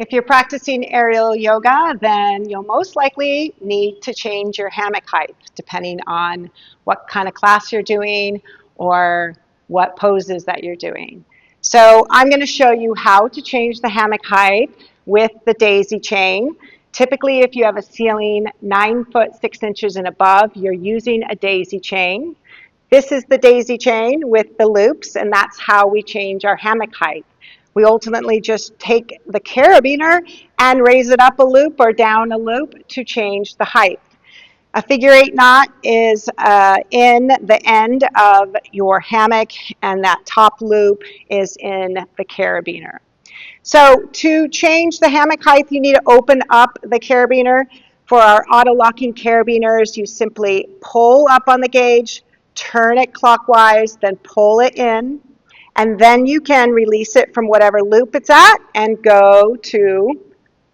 If you're practicing aerial yoga, then you'll most likely need to change your hammock height depending on what kind of class you're doing or what poses that you're doing. So I'm going to show you how to change the hammock height with the daisy chain. Typically, if you have a ceiling 9 foot 6 inches and above, you're using a daisy chain. This is the daisy chain with the loops, and that's how we change our hammock height. We ultimately just take the carabiner and raise it up a loop or down a loop to change the height. A figure 8 knot is in the end of your hammock, and that top loop is in the carabiner. So to change the hammock height, you need to open up the carabiner. For our auto-locking carabiners, you simply pull up on the gauge, turn it clockwise, then pull it in, and then you can release it from whatever loop it's at and go to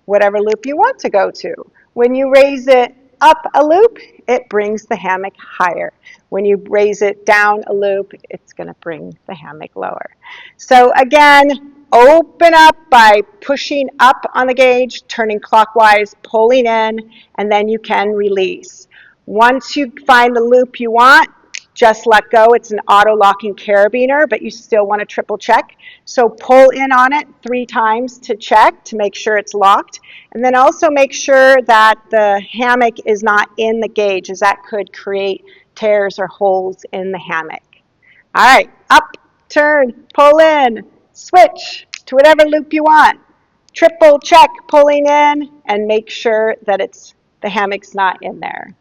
whatever loop you want to go to. When you raise it up a loop, it brings the hammock higher. When you raise it down a loop, it's going to bring the hammock lower. So again, open up by pushing up on the gauge, turning clockwise, pulling in, and then you can release. Once you find the loop you want, just let go. It's an auto-locking carabiner, but you still want to triple check. So pull in on it 3 times to check to make sure it's locked. And then also make sure that the hammock is not in the gauge, as that could create tears or holes in the hammock. All right, up, turn, pull in, switch to whatever loop you want. Triple check pulling in and make sure that the hammock's not in there.